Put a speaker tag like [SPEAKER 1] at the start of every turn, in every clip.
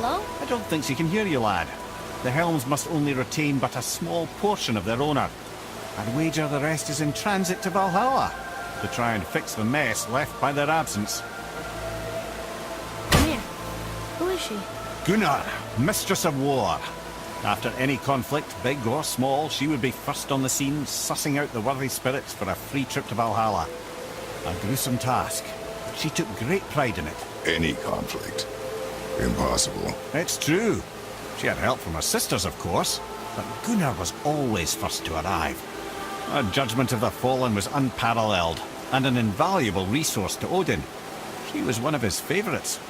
[SPEAKER 1] Hello?
[SPEAKER 2] I don't think she can hear you, lad. The helms must only retain but a small portion of their owner. I'd wager the rest is in transit to Valhalla to try and fix the mess left by their absence.
[SPEAKER 1] Mimir. Who is she?
[SPEAKER 2] Gunnar, Mistress of War. After any conflict, big or small, she would be first on the scene, sussing out the worthy spirits for a free trip to Valhalla. A gruesome task. She took great pride in it.
[SPEAKER 3] Any conflict. Impossible.
[SPEAKER 2] It's true. She had help from her sisters, of course, but Gunnar was always first to arrive. Her judgment of the fallen was unparalleled, and an invaluable resource to Odin. She was one of his favourites.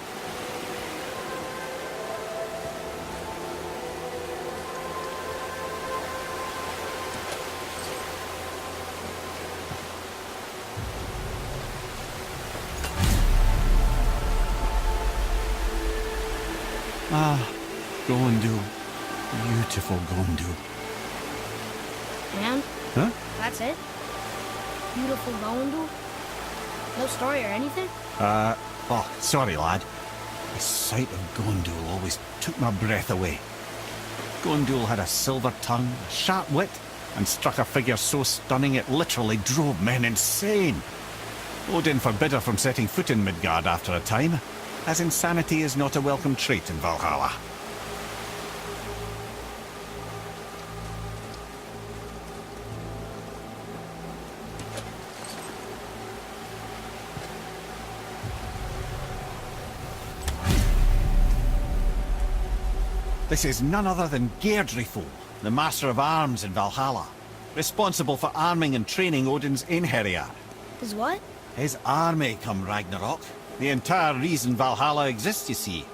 [SPEAKER 2] Ah, Gondu. Beautiful Gondu.
[SPEAKER 1] And?
[SPEAKER 2] Huh?
[SPEAKER 1] That's it? Beautiful Gondu? No story or anything?
[SPEAKER 2] Oh, sorry, lad. The sight of Gondul always took my breath away. Gondul had a silver tongue, a sharp wit, and struck a figure so stunning it literally drove men insane. Odin forbid her from setting foot in Midgard after a time, as insanity is not a welcome trait in Valhalla. This is none other than Geirdriful, the Master of Arms in Valhalla, responsible for arming and training Odin's Einherjar.
[SPEAKER 1] Is what?
[SPEAKER 2] His army come Ragnarok. The entire reason Valhalla exists, you see.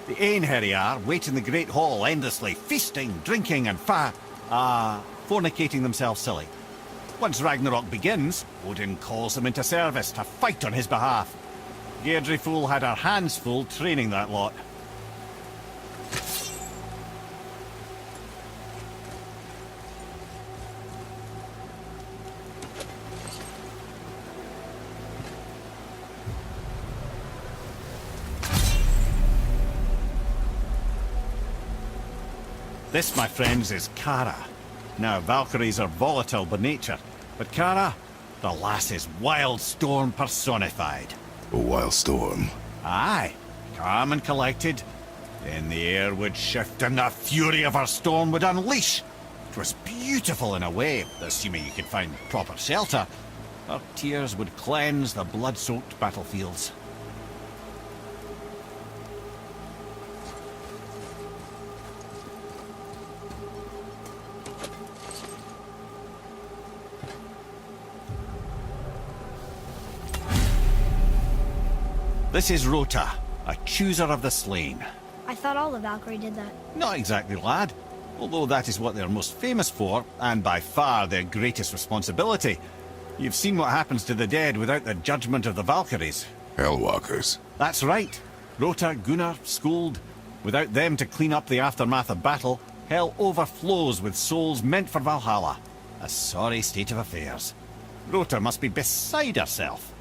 [SPEAKER 2] The Einherjar wait in the Great Hall endlessly, feasting, drinking, and fornicating themselves silly. Once Ragnarok begins, Odin calls them into service to fight on his behalf. Geirdriful had her hands full training that lot. This, my friends, is Kara. Now, Valkyries are volatile by nature, but Kara, the lass is wild storm personified.
[SPEAKER 3] A wild storm.
[SPEAKER 2] Aye, calm and collected. Then the air would shift and the fury of her storm would unleash. It was beautiful in a way, assuming you could find proper shelter. Her tears would cleanse the blood-soaked battlefields. This is Rota, a chooser of the slain.
[SPEAKER 1] I thought all the Valkyrie did that.
[SPEAKER 2] Not exactly, lad. Although that is what they're most famous for, and by far their greatest responsibility. You've seen what happens to the dead without the judgment of the Valkyries.
[SPEAKER 3] Hellwalkers.
[SPEAKER 2] That's right. Rota, Gunnar, Skuld. Without them to clean up the aftermath of battle, hell overflows with souls meant for Valhalla. A sorry state of affairs. Rota must be beside herself.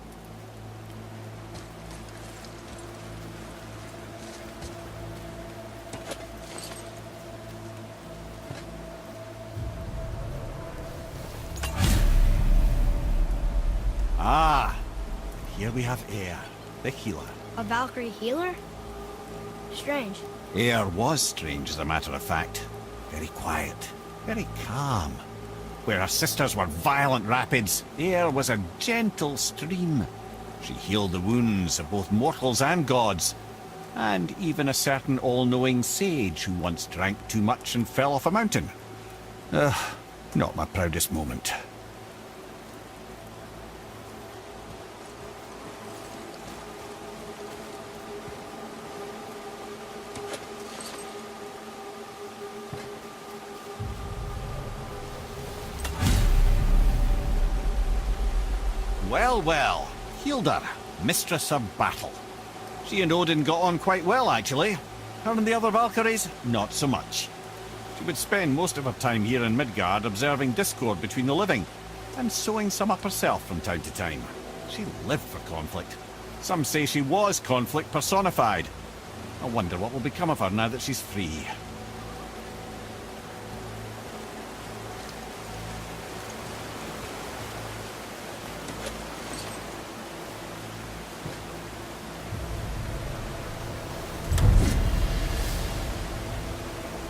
[SPEAKER 2] Ah, here we have Eir, the healer.
[SPEAKER 1] A Valkyrie healer? Strange.
[SPEAKER 2] Eir was strange, as a matter of fact. Very quiet, very calm. Where her sisters were violent rapids, Eir was a gentle stream. She healed the wounds of both mortals and gods, and even a certain all-knowing sage who once drank too much and fell off a mountain. Not my proudest moment. Well, well, Hildr, Mistress of Battle. She and Odin got on quite well, actually. Her and the other Valkyries, not so much. She would spend most of her time here in Midgard observing discord between the living, and sewing some up herself from time to time. She lived for conflict. Some say she was conflict personified. I wonder what will become of her now that she's free.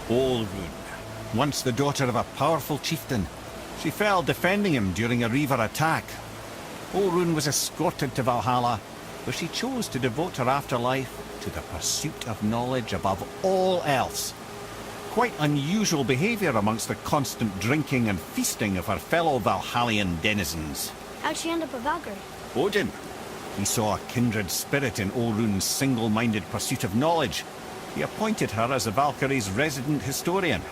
[SPEAKER 2] Sigrun, once the daughter of a powerful chieftain. She fell defending him during a Reaver attack. Sigrun was escorted to Valhalla, where she chose to devote her afterlife to the pursuit of knowledge above all else. Quite unusual behaviour amongst the constant drinking and feasting of her fellow Valhallian denizens.
[SPEAKER 1] How'd she end up a Valkyrie?
[SPEAKER 2] Odin. He saw a kindred spirit in Sigrun's single-minded pursuit of knowledge. He appointed her as the Valkyrie's resident historian.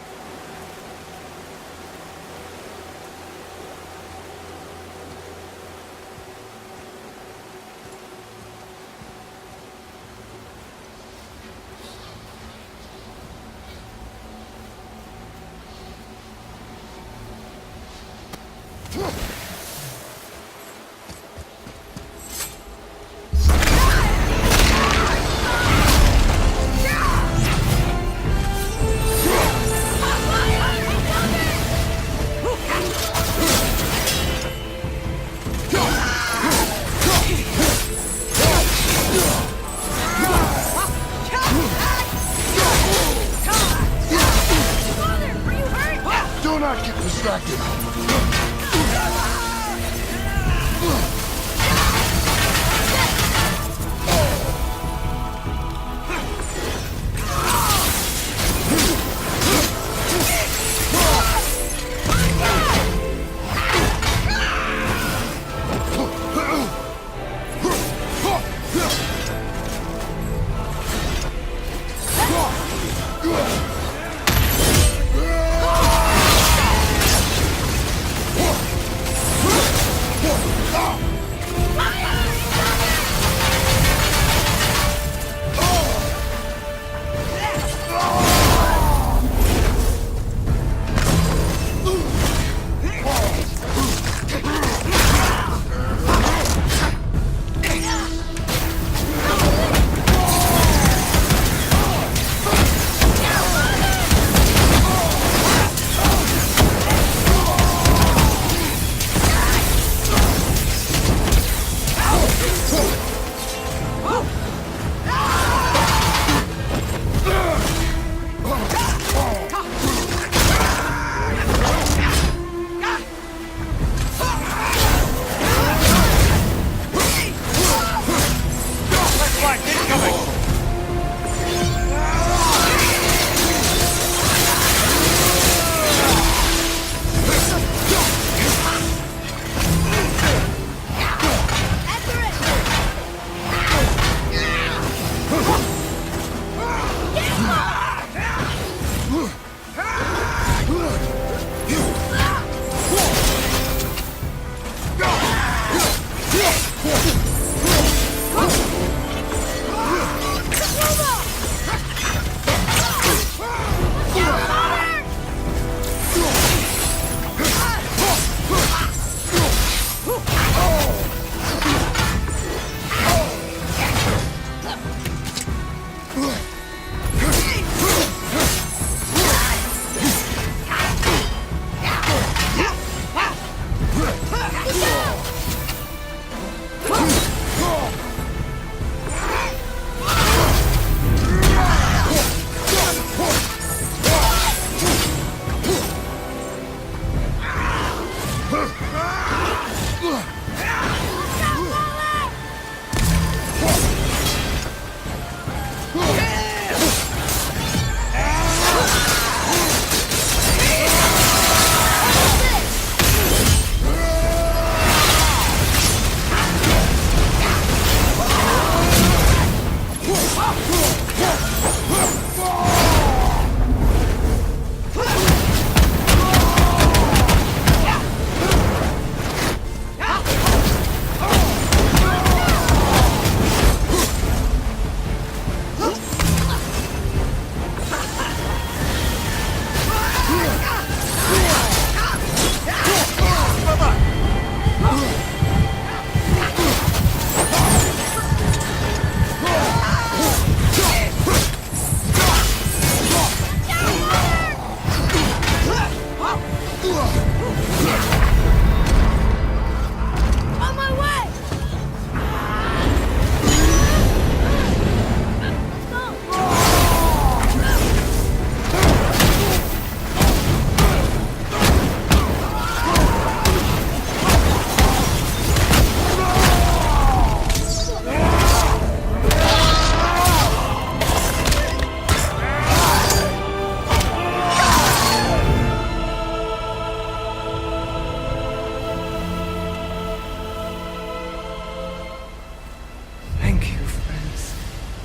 [SPEAKER 3] Do not get distracted.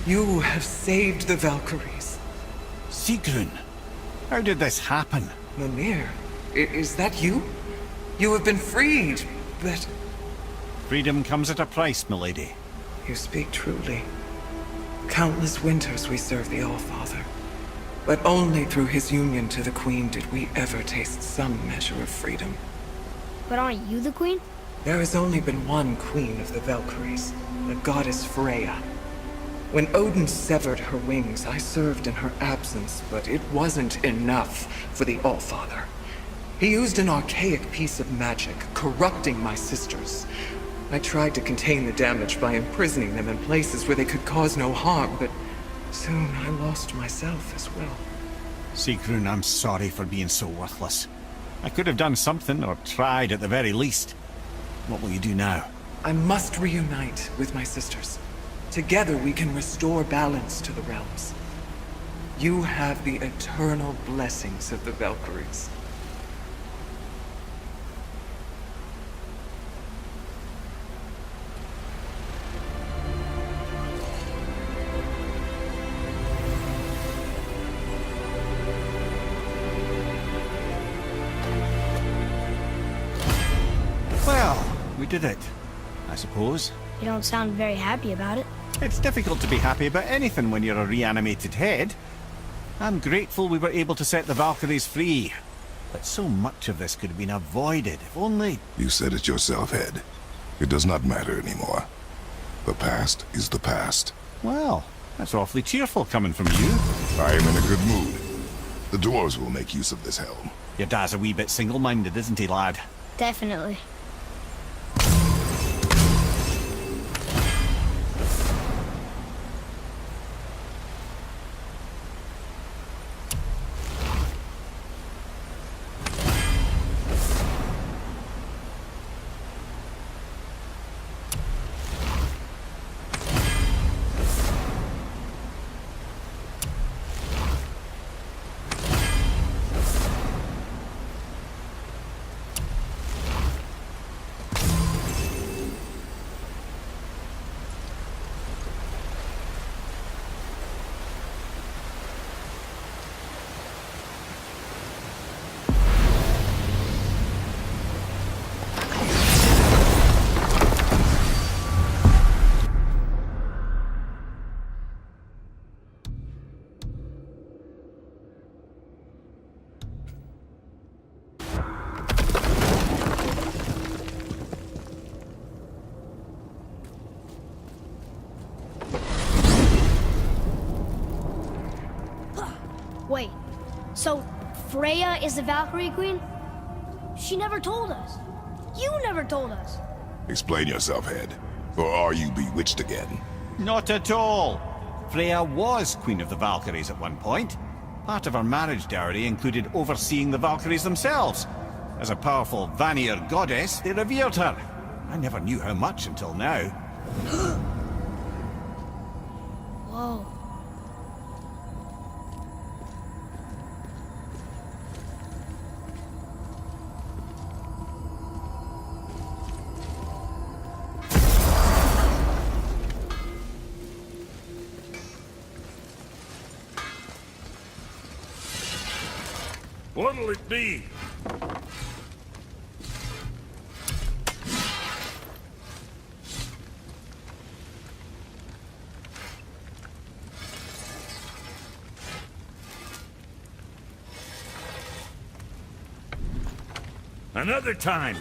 [SPEAKER 4] You have saved the Valkyries.
[SPEAKER 2] Sigrun, how did this happen?
[SPEAKER 4] Mimir, is that you? You have been freed, but...
[SPEAKER 2] Freedom comes at a price, milady.
[SPEAKER 4] You speak truly. Countless winters we serve the All-Father. But only through his union to the Queen did we ever taste some measure of freedom.
[SPEAKER 1] But aren't you the queen?
[SPEAKER 4] There has only been one Queen of the Valkyries, the goddess Freya. When Odin severed her wings, I served in her absence, but it wasn't enough for the All-Father. He used an archaic piece of magic, corrupting my sisters. I tried to contain the damage by imprisoning them in places where they could cause no harm, but soon I lost myself as well.
[SPEAKER 2] Sigrun, I'm sorry for being so worthless. I could have done something, or tried at the very least. What will you do now?
[SPEAKER 4] I must reunite with my sisters. Together we can restore balance to the realms. You have the eternal blessings of the Valkyries.
[SPEAKER 2] Well, we did it, I suppose.
[SPEAKER 1] You don't sound very happy about it.
[SPEAKER 2] It's difficult to be happy about anything when you're a reanimated head. I'm grateful we were able to set the Valkyries free. But so much of this could have been avoided, if only...
[SPEAKER 3] You said it yourself, Head. It does not matter anymore. The past is the past.
[SPEAKER 2] Well, that's awfully cheerful coming from you.
[SPEAKER 3] I am in a good mood. The dwarves will make use of this helm.
[SPEAKER 2] Your dad's a wee bit single-minded, isn't he, lad?
[SPEAKER 1] Definitely. Wait, so Freya is the Valkyrie Queen? She never told us. You never told us.
[SPEAKER 3] Explain yourself, Head. Or are you bewitched again?
[SPEAKER 2] Not at all. Freya was Queen of the Valkyries at one point. Part of her marriage dowry included overseeing the Valkyries themselves. As a powerful Vanir goddess, they revered her. I never knew how much until now.
[SPEAKER 1] Whoa.
[SPEAKER 5] What'll it be? Another time.